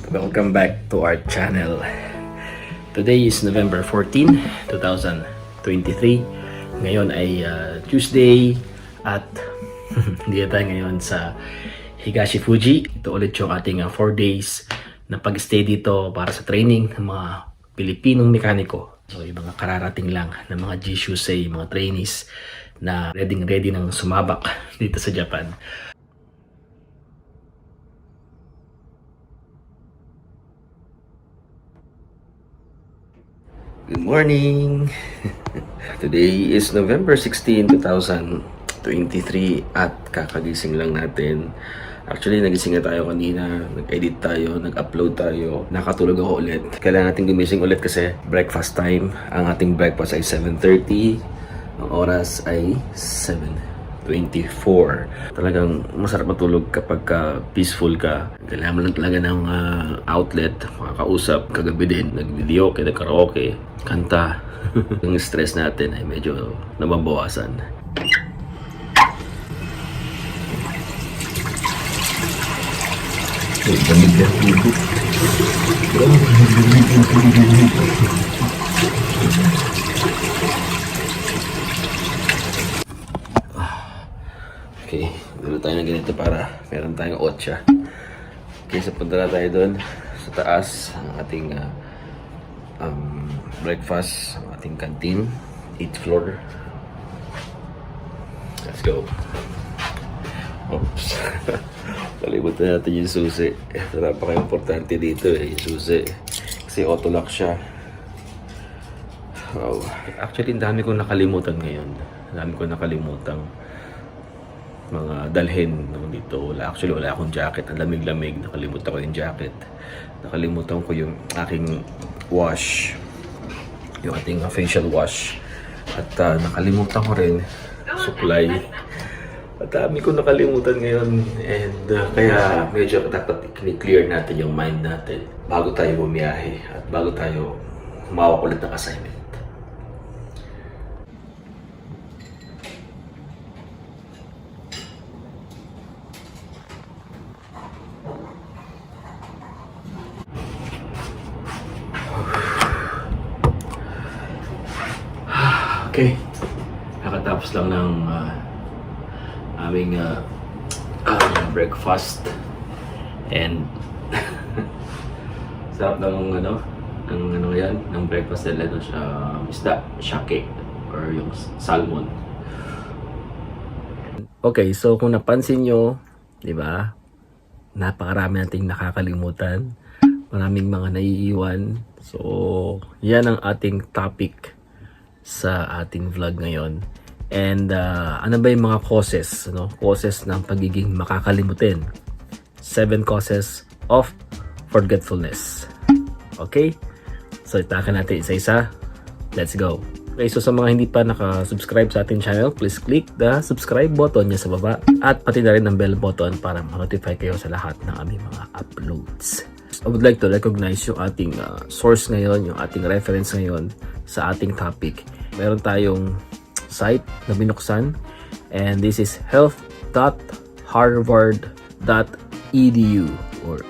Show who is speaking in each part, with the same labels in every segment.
Speaker 1: Welcome back to our channel. Today is November 14, 2023. Ngayon ay Tuesday at hindi tayo ngayon sa Higashi Fuji. Ito ulit yung ating 4 days na pag-stay dito para sa training ng mga Pilipinong mekaniko. So yung mga kararating lang ng mga Jishusei, mga trainees na ready nang sumabak dito sa Japan. Good morning! Today is November 16, 2023 at kakagising lang natin. Actually, nagising na tayo kanina, nag-edit tayo, nag-upload tayo, nakatulog ako ulit. Kailangan natin gumising ulit kasi breakfast time. Ang ating breakfast ay 7:30, ang oras ay 7:24. Talagang masarap matulog kapag peaceful ka. Kailangan mo lang talaga ng outlet, makakausap. Kagabi din, nag-video, nag-karaoke, kanta. Yung stress natin ay medyo nababawasan. Okay, dito tayo ng ganito para meron tayong otsa. Okay, so punta na tayo doon sa taas ang ating breakfast, ang ating canteen, 8th floor. Let's go. Oops. Kalimutan natin yung susi. Ito napaka-importante dito yung susi. Kasi auto-lock siya. Wow. Actually, ang dami kong nakalimutan ngayon. Ang dami kong nakalimutan mga dalhin dito. Actually, wala akong jacket. Ang lamig-lamig. Nakalimutan ko yung jacket. Nakalimutan ko yung aking wash. Yung ating facial wash. At nakalimutan ko rin supply. At dami ko nakalimutan ngayon. And kaya medyo dapat i-clear natin yung mind natin bago tayo bumiyahe at bago tayo humawak ulit ng assignment. Okay, nakatapos lang ng aming breakfast and sarap ng ng breakfast nila doon sa isda, shake or yung salmon. Okay, so kung napansin nyo, di ba, napakarami nating nakakalimutan, maraming mga naiiwan. So yan ang ating topic sa ating vlog ngayon. And ano ba yung mga causes, causes ng pagiging makakalimutin? 7 causes of forgetfulness. Okay? So itakan natin isa-isa. Let's go. Okay, so sa mga hindi pa naka-subscribe sa ating channel, please click the subscribe button niya sa baba at pati na rin ang bell button para ma-notify kayo sa lahat ng aming mga uploads. I would like to recognize yung ating source ngayon, yung ating reference ngayon sa ating topic. Meron tayong site na binuksan and this is health.harvard.edu or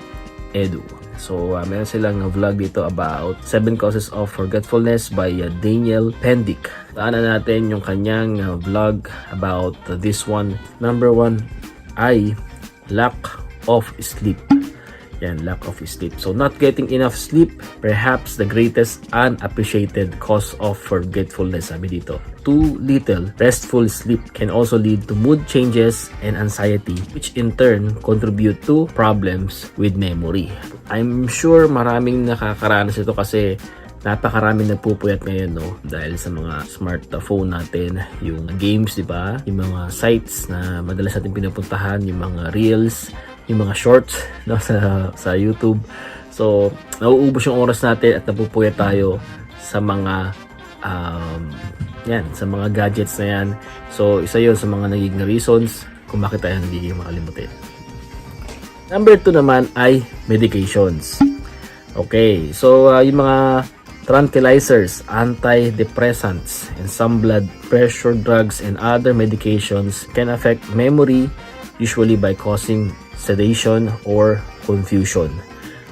Speaker 1: edu. So meron silang vlog dito about 7 causes of forgetfulness by Daniel Pendick. Taanan natin yung kanyang vlog about this one. Number 1 ay lack of sleep. Yan, lack of sleep. So not getting enough sleep, perhaps the greatest unappreciated cause of forgetfulness. Sabi dito, too little restful sleep can also lead to mood changes and anxiety, which in turn contribute to problems with memory. I'm sure maraming nakakaranas ito kasi napakarami nagpupuyat ngayon, no, dahil sa mga smartphone natin, yung games, di ba, yung mga sites na madalas natin pinupuntahan, yung mga reels, yung mga shorts, no, sa YouTube. So nauubos yung oras natin at napupuyat tayo sa mga sa mga gadgets na yan. So isa yon sa mga nagiging reasons kung bakit tayo hindi makalimutin. Number 2 naman ay medications. Okay, so yung mga tranquilizers, antidepressants, and some blood pressure drugs and other medications can affect memory, usually by causing sedation or confusion.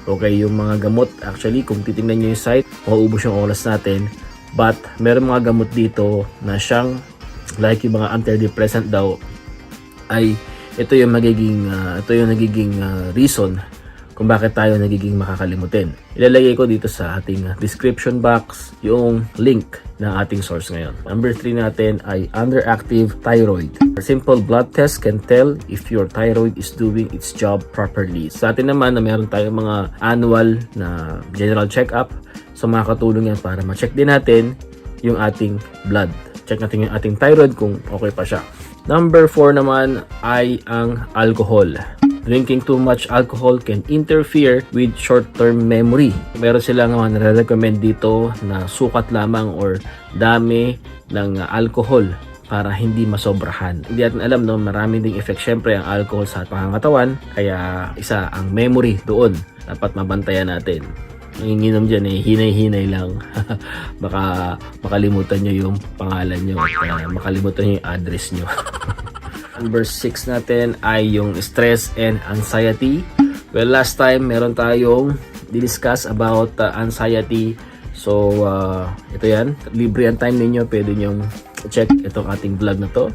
Speaker 1: Okay, yung mga gamot, actually, kung titingnan nyo yung site, mauubos yung oras natin. But, meron mga gamot dito na siyang, like yung mga antidepressant daw, ay ito yung nagiging reason kung bakit tayo nagiging makakalimutin. Ilalagay ko dito sa ating description box yung link ng ating source ngayon. Number 3 natin ay underactive thyroid. A simple blood test can tell if your thyroid is doing its job properly. Sa atin naman na meron tayong mga annual na general check-up, so makakatulong yan para ma-check din natin yung ating blood. Check natin yung ating thyroid kung okay pa siya. Number 4 naman ay ang alcohol. Drinking too much alcohol can interfere with short-term memory. Meron silang nare-recommend dito na sukat lamang or dami ng alcohol para hindi masobrahan. Hindi natin alam, no, marami ding effect syempre ang alcohol sa pangangatawan, kaya isa ang memory doon. Dapat mabantayan natin. Ang inom dyan hinay-hinay lang. Baka makalimutan nyo yung pangalan nyo at makalimutan nyo yung address nyo. Number 6 natin ay yung stress and anxiety. Well, last time meron tayong discuss about anxiety. So, ito yan. Libre ang time ninyo. Pwede nyo check itong ating vlog na to.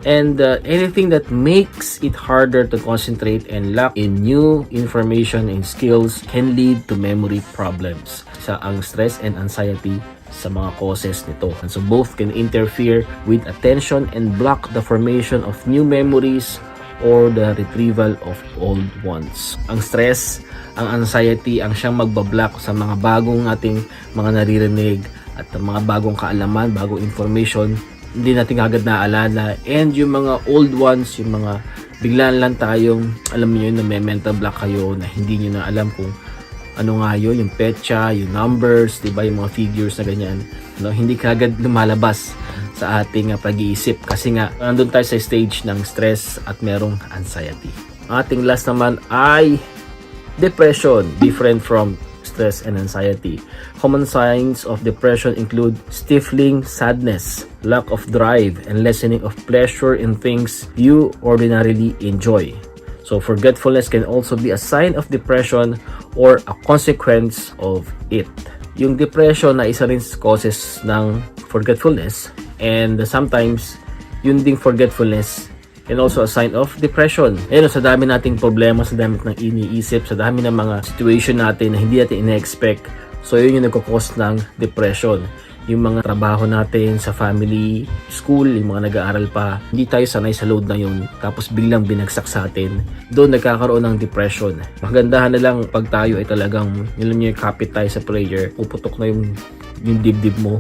Speaker 1: And anything that makes it harder to concentrate and lack in new information and skills can lead to memory problems. Sa ang stress and anxiety sa mga causes nito. And so both can interfere with attention and block the formation of new memories or the retrieval of old ones. Ang stress, ang anxiety, ang siyang magbablock sa mga bagong ating mga naririnig at mga bagong kaalaman, bagong information, hindi natin agad naaalala. And yung mga old ones, yung mga biglaan lang tayong, alam niyo yun, na may mental block kayo na hindi niyo na alam kung ano nga yun, yung petsa, yung numbers, diba, yung mga figures na ganyan, no? Hindi kagad lumalabas sa ating pag-iisip kasi nga nandun tayo sa stage ng stress at merong anxiety. Ang ating last naman ay depression, different from stress and anxiety. Common signs of depression include stifling sadness, lack of drive, and lessening of pleasure in things you ordinarily enjoy. So forgetfulness can also be a sign of depression or a consequence of it. Yung depression na isa rin causes ng forgetfulness, and sometimes yun ding forgetfulness can also a sign of depression. Ayun, sa dami nating problema, sa dami ng iniisip, sa dami ng mga situation natin na hindi natin ina-expect, so yun yung nagkakos ng depression. Yung mga trabaho natin sa family, school, yung mga nag-aaral pa, hindi tayo sanay sa load na yun, tapos biglang binagsak sa atin, doon nagkakaroon ng depression. Magandahan na lang pag tayo ay talagang, yun yung kapit tayo sa prayer, puputok na yung dibdib mo.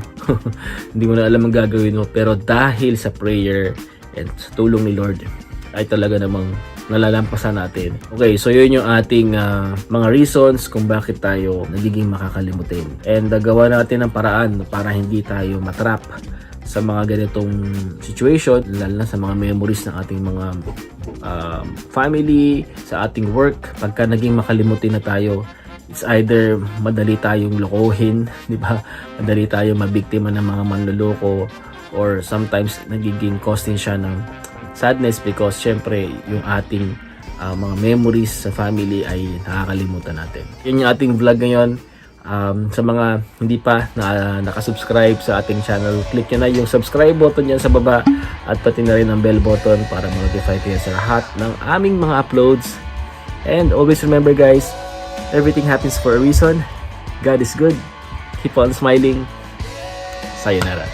Speaker 1: Hindi mo na alam ang gagawin mo, pero dahil sa prayer and sa tulong ni Lord, ay talaga namang nalalampasan natin. Okay, so yun yung ating mga reasons kung bakit tayo nagiging makakalimutin. And gawa natin ng paraan para hindi tayo matrap sa mga ganitong situation, lalo na sa mga memories ng ating mga family, sa ating work. Pagka naging makalimutin na tayo, it's either madali tayong lokohin, di ba? Madali tayong mabiktima ng mga manloloko, or sometimes nagiging cause din siya ng sadness because syempre yung ating mga memories sa family ay nakakalimutan natin. Yun yung ating vlog ngayon. Sa mga hindi pa nakasubscribe sa ating channel, click nyo na yung subscribe button dyan sa baba at pati na rin ang bell button para ma-notify kayo sa lahat ng aming mga uploads. And always remember guys, everything happens for a reason. God is good. Keep on smiling. Sayonara.